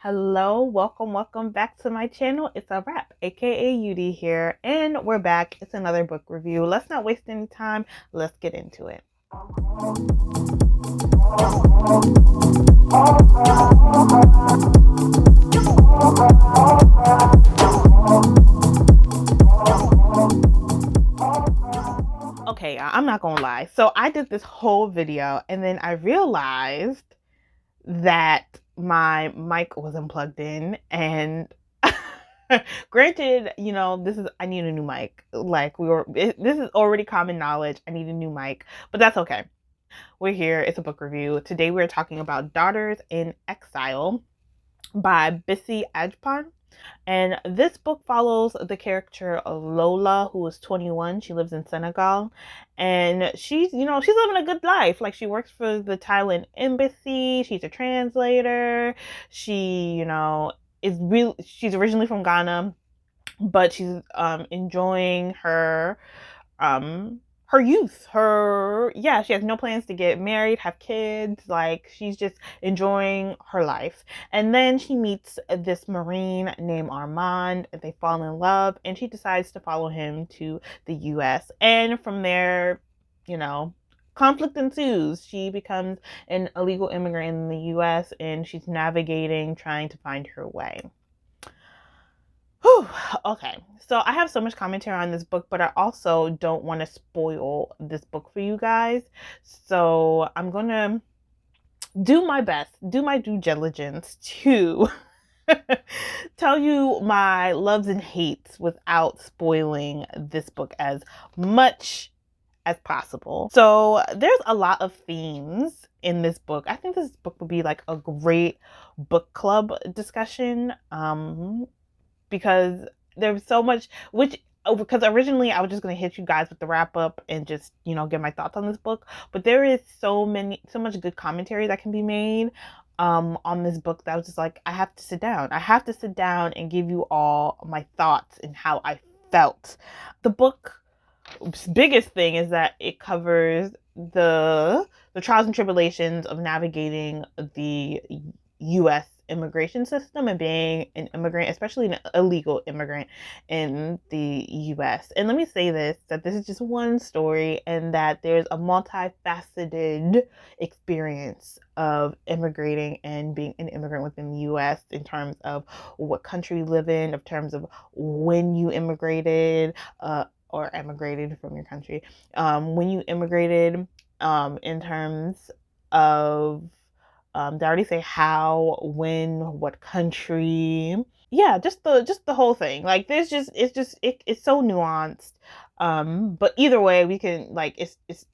Hello, welcome back to my channel. It's a wrap, aka Yudi here, and we're back. It's another book review. Let's not waste any time. Let's get into it. Okay, I'm not gonna lie. So I did this whole video and then I realized that my mic wasn't plugged in, and granted, I need a new mic. This is already common knowledge. I need a new mic, but that's okay. We're here. It's a book review. Today we're talking about Daughters in Exile by Bisi Adjapon. And this book follows the character of Lola, who is 21. She lives in Senegal. And she's living a good life. Like, she works for the Thailand embassy. She's a translator. She's originally from Ghana, but she's enjoying um her youth. She has no plans to get married, have kids. Like, she's just enjoying her life. And then she meets this Marine named Armand. They fall in love and she decides to follow him to the US. And from there, you know, conflict ensues. She becomes an illegal immigrant in the US and she's navigating, trying to find her way. Whew. Okay, so I have so much commentary on this book, but I also don't want to spoil this book for you guys. So I'm gonna do my best, do my due diligence to tell you my loves and hates without spoiling this book as much as possible. So there's a lot of themes in this book. I think this book would be like a great book club discussion. Because there's so much, because originally I was just going to hit you guys with the wrap up and just, get my thoughts on this book. But there is so much good commentary that can be made on this book that I was just like, I have to sit down. I have to sit down and give you all my thoughts and how I felt. The book's biggest thing is that it covers the trials and tribulations of navigating the U.S. immigration system and being an immigrant, especially an illegal immigrant in the US. And let me say this, that this is just one story and that there's a multifaceted experience of immigrating and being an immigrant within the US in terms of what country you live in terms of when you immigrated, or emigrated from your country, when you immigrated, in terms of, did I already say how, when, what country? Yeah, just the whole thing. Like, it's so nuanced. But either way, we can, like, it's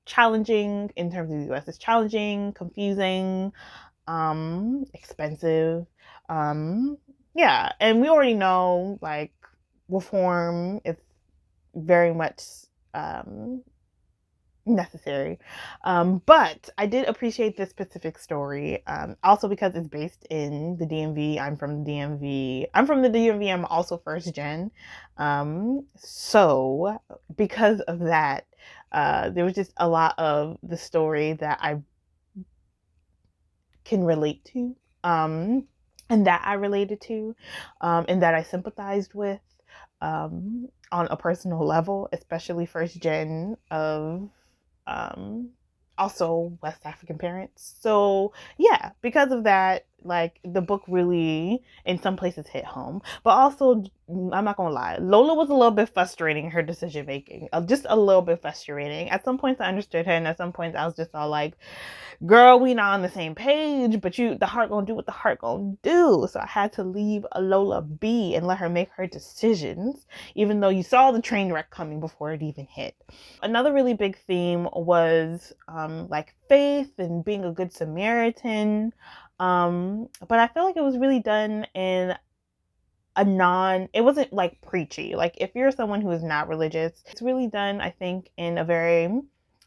challenging in terms of the US. It's challenging, confusing, expensive. Yeah, and we already know, like, reform is very much necessary. But I did appreciate this specific story, also because it's based in the DMV. I'm from the DMV. I'm also first gen. So because of that, there was just a lot of the story that I can relate to, and that I related to, and that I sympathized with, on a personal level, especially first gen of, um, also West African parents. So yeah, because of that, like, the book really in some places hit home. But also, I'm not gonna lie, Lola was a little bit frustrating, her decision making, just a little bit frustrating. At some points I understood her, and at some points I was just all like, girl, we not on the same page, but the heart gonna do what the heart gonna do. So I had to leave Lola be and let her make her decisions, even though you saw the train wreck coming before it even hit. Another really big theme was, like, faith and being a good Samaritan. But I feel like it was really done in it wasn't like preachy. Like, if you're someone who is not religious, it's really done, I think, in a very,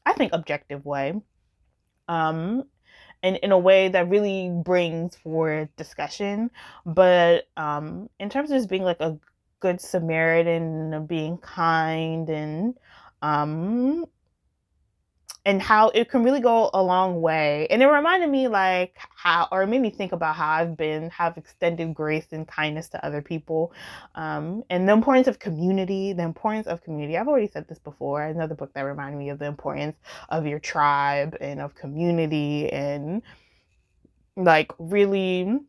I think, objective way. And in a way that really brings forward discussion. But in terms of just being like a good Samaritan and being kind and, and how it can really go a long way. And it reminded me like how, or it made me think about how have extended grace and kindness to other people, and the importance of community. The importance of community. I've already said this before. Another book that reminded me of the importance of your tribe and of community, and like really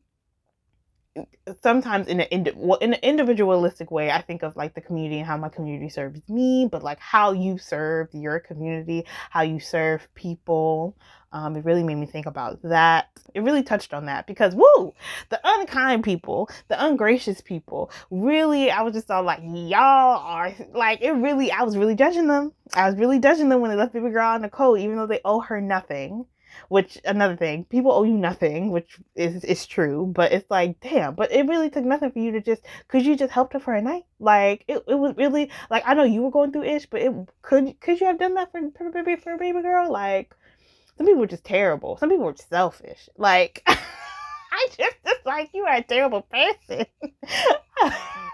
sometimes in an individualistic way, I think of like the community and how my community serves me, but like how you serve your community, how you serve people. It really made me think about that. It really touched on that because woo, the unkind people, the ungracious people, really, I was just all like, y'all are like, it really, I was really judging them. I was really judging them when they left baby girl in the cold, even though they owe her nothing. Which, another thing, people owe you nothing, which is true, but it's like, damn, but it really took nothing for you to just, could you just help her for a night? Like, it was really, like, I know you were going through ish, but it could you have done that for a baby girl? Like, some people were just terrible. Some people were selfish. Like, I just like, you are a terrible person.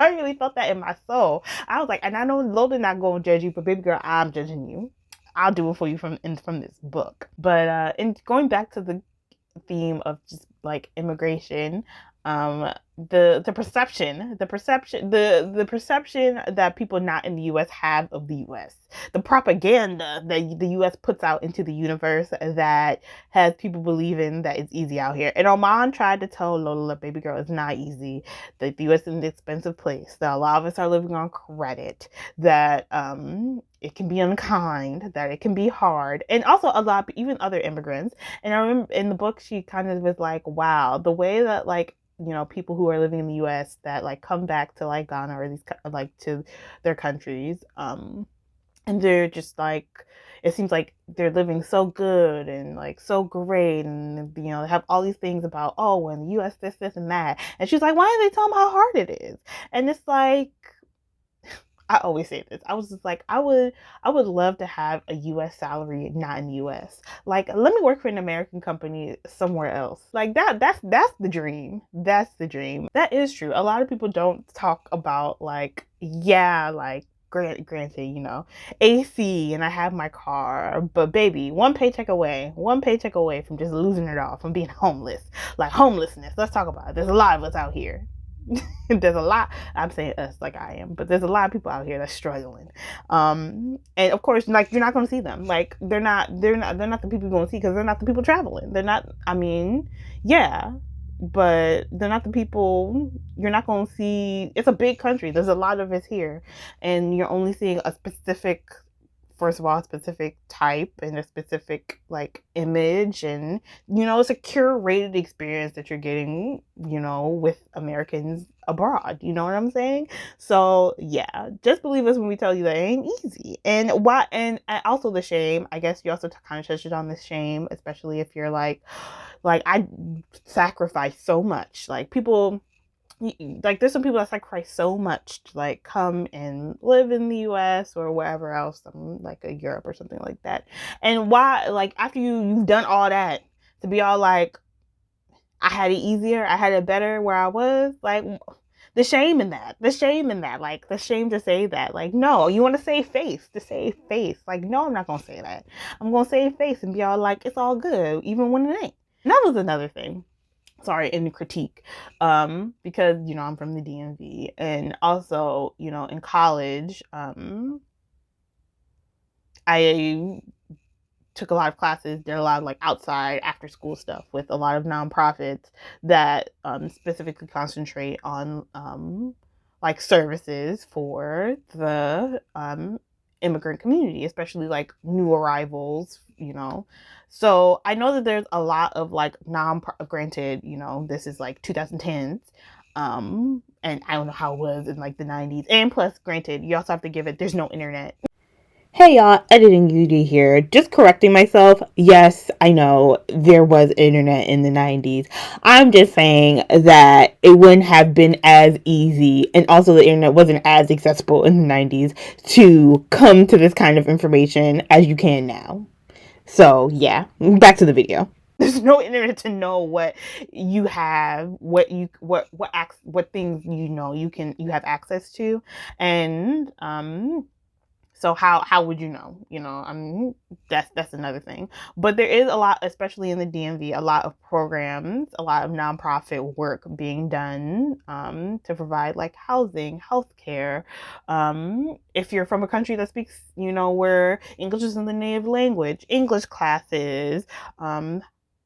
I really felt that in my soul. I was like, and I know Lola not going to judge you, but baby girl, I'm judging you. I'll do it for you from this book. But in going back to the theme of just like immigration, the perception that people not in the US have of the US, the propaganda that the US puts out into the universe that has people believing that it's easy out here. And Oman tried to tell Lola, baby girl, it's not easy, that the US is an expensive place, that a lot of us are living on credit, that it can be unkind, that it can be hard, and also a lot, even other immigrants. And I remember in the book, she kind of was like, wow, the way that like, you know, people who are living in the US that like come back to like Ghana or these like to their countries, and they're just like, it seems like they're living so good and like so great, and you know, they have all these things about, oh, when the US this and that, and she's like, why don't they tell them how hard it is? And it's like, I always say this. I was just like, I would love to have a US salary not in the US. Like, let me work for an American company somewhere else. Like that's the dream. That's the dream. That is true. A lot of people don't talk about like, yeah, like granted, you know, AC and I have my car, but baby, one paycheck away from just losing it all, from being homeless. Like homelessness. Let's talk about it. There's a lot of us out here. There's a lot, I'm saying us like I am, but there's a lot of people out here that's struggling, and of course, like, you're not going to see them. Like, they're not the people you're going to see, because they're not the people traveling. They're not, I mean, yeah, but they're not the people you're not going to see. It's a big country, there's a lot of us here, and you're only seeing a specific, first of all, a specific type and a specific like image, and you know, it's a curated experience that you're getting, you know, with Americans abroad. You know what I'm saying? So yeah, just believe us when we tell you that it ain't easy. And why? And also the shame. I guess you also kind of touched on the shame, especially if you're like I sacrificed so much. Like people, like there's some people that sacrifice so much to like come and live in the US or wherever else, like a Europe or something like that. And why, like, after you've done all that, to be all like, I had it easier, I had it better where I was, like, the shame in that, like the shame to say that, like, no, you want to save face, like, no, I'm not gonna say that. I'm gonna save face and be all like, it's all good even when it ain't. And that was another thing, sorry, in the critique, because, you know, I'm from the DMV, and also, you know, in college, I took a lot of classes, did a lot of like outside after school stuff with a lot of nonprofits that specifically concentrate on like services for the immigrant community, especially like new arrivals, you know. So I know that there's a lot of like granted, you know, this is like 2010s, and I don't know how it was in like the 90s, and plus granted, you also have to give it, there's no internet. Hey y'all, editing UD here. Just correcting myself. Yes, I know there was internet in the 90s. I'm just saying that it wouldn't have been as easy, and also the internet wasn't as accessible in the 90s to come to this kind of information as you can now. So yeah, back to the video. There's no internet to know what you have, what things, you know, you have access to, and So how would you know? I mean, that's another thing. But there is a lot, especially in the DMV, a lot of programs, a lot of nonprofit work being done to provide like housing, healthcare. If you're from a country that speaks, where English isn't the native language, English classes,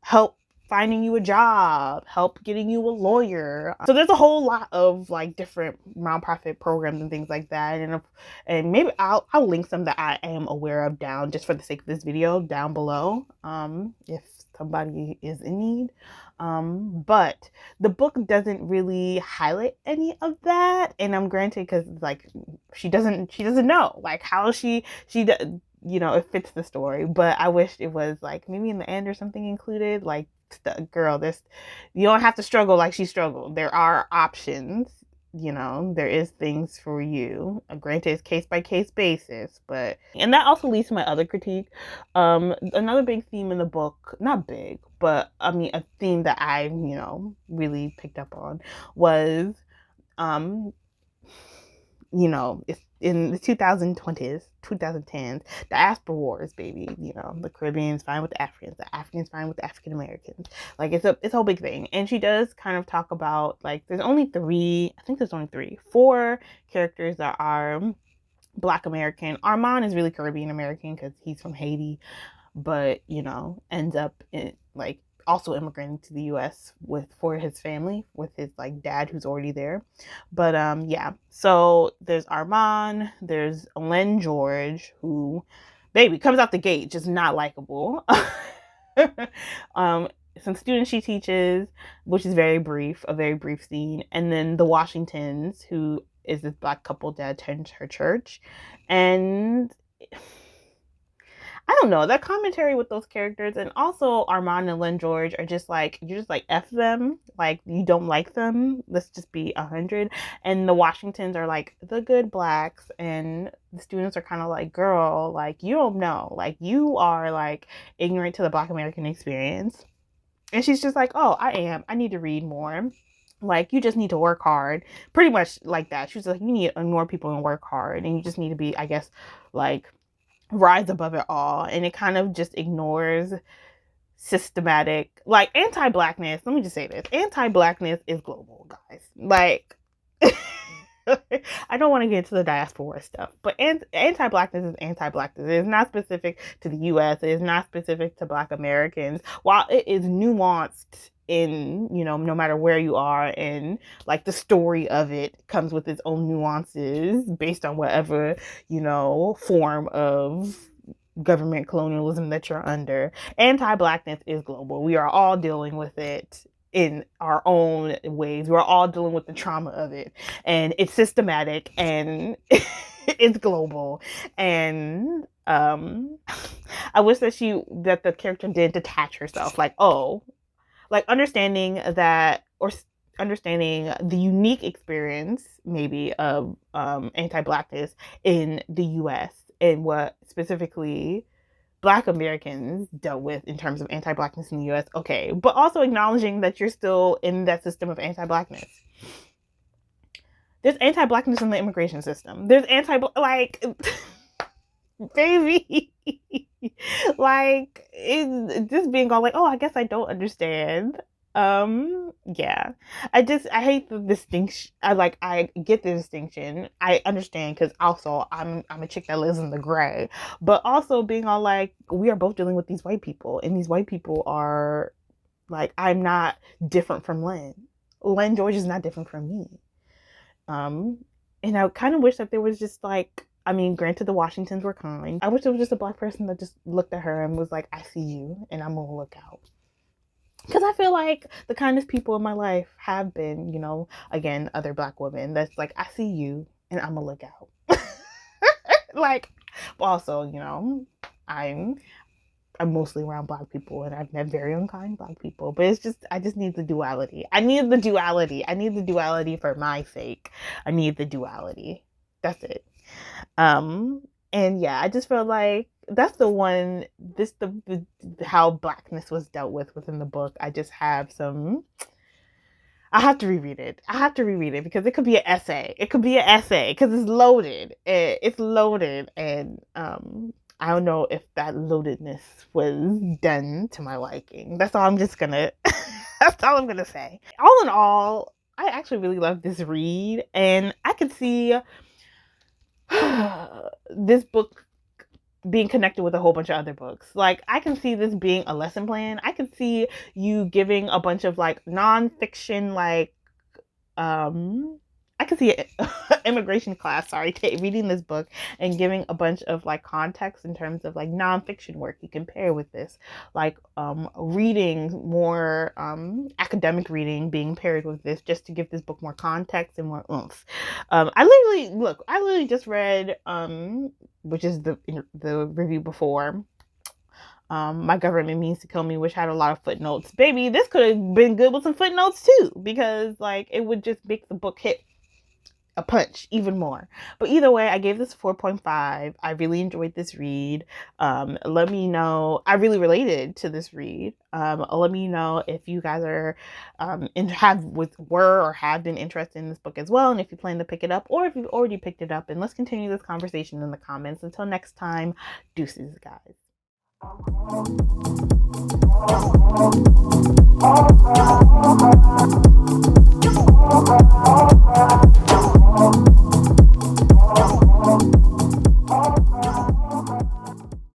help finding you a job, help getting you a lawyer. So there's a whole lot of like different nonprofit programs and things like that. And maybe I'll link some that I am aware of down, just for the sake of this video, down below, if somebody is in need. But the book doesn't really highlight any of that, and I'm granted, because like she doesn't know like how it fits the story. But I wish it was like maybe in the end or something included, like, girl, this, you don't have to struggle like she struggled. There are options. There is things for you. Granted, it's case by case basis, and that also leads to my other critique. Another big theme in the book, not big, but I mean a theme that I really picked up on was it's in the 2020s, 2010s, diaspora wars, baby. The Caribbean's fine with the Africans fine with the African Americans. Like, it's a whole big thing. And she does kind of talk about, like, there's only four characters that are Black American. Armand is really Caribbean American because he's from Haiti, but ends up in, like, also immigrating to the US for his family, with his like dad who's already there. But yeah, so there's Armand, there's Len George, who, baby, comes out the gate just not likable. Some students she teaches, which is a very brief scene. And then the Washingtons, who is this Black couple that attends her church. And I don't know, that commentary with those characters, and also Armand and Len George are just like, you're just like, F them, like, you don't like them, let's just be 100. And the Washingtons are like the good Blacks, and the students are kind of like, girl, like, you don't know, like, you are like ignorant to the Black American experience. And she's just like, oh, I need to read more. Like, you just need to work hard. Pretty much like that. She was like, you need to ignore people and work hard, and you just need to be, I guess, like, rise above it all. And it kind of just ignores systematic, like, anti-Blackness. Let me just say this: anti-Blackness is global, guys. Like, I don't want to get into the diaspora stuff, but anti-Blackness is anti-Blackness. It is not specific to the US. It is not specific to Black Americans. While it is nuanced in, no matter where you are, and like the story of it comes with its own nuances based on whatever, form of government colonialism that you're under. Anti-Blackness is global. We are all dealing with it in our own ways. We're all dealing with the trauma of it, and it's systematic, and it's global. And I wish that the character did detach herself, like, oh, like, understanding that, or understanding the unique experience maybe of anti-Blackness in the US, and what specifically Black Americans dealt with in terms of anti-Blackness in the US. Okay, but also acknowledging that you're still in that system of anti-Blackness. There's anti-Blackness in the immigration system. There's like, baby, like, it's just being all like, oh, I guess I don't understand. Yeah, I hate the distinction. I get the distinction. I understand, because also I'm a chick that lives in the gray, but also being all like, we are both dealing with these white people, and these white people are like, I'm not different from Len George is not different from me. And I kind of wish that there was just like, I mean, granted, the Washingtons were kind. I wish there was just a Black person that just looked at her and was like, I see you, and I'm gonna look out. Because I feel like the kindest people in my life have been, again, other Black women that's like, I see you, and I'm gonna look out. Like, also, I'm mostly around Black people, and I've met very unkind Black people, but it's just, I just need the duality. I need the duality for my sake. I need the duality. That's it. And yeah, I just felt like that's the one, how Blackness was dealt with within the book. I just have some, I have to reread it. I have to reread it because it could be an essay. It could be an essay because it's loaded. It's loaded, and I don't know if that loadedness was done to my liking. That's all I'm just gonna. That's all I'm gonna say. All in all, I actually really love this read, and I could see this book being connected with a whole bunch of other books. Like, I can see this being a lesson plan. I can see you giving a bunch of like nonfiction, like, I could see an immigration class, sorry, reading this book and giving a bunch of like context in terms of like nonfiction work you can pair with this, like reading more academic reading being paired with this, just to give this book more context and more oomph. I literally just read which is the review before, My Government Means to Kill Me, which had a lot of footnotes. Baby, this could have been good with some footnotes too, because like it would just make the book hit a punch even more. But either way, I gave this a 4.5. I really enjoyed this read. Let me know. I really related to this read. Let me know if you guys are were or have been interested in this book as well, and if you plan to pick it up, or if you've already picked it up. And let's continue this conversation in the comments. Until next time, deuces, guys.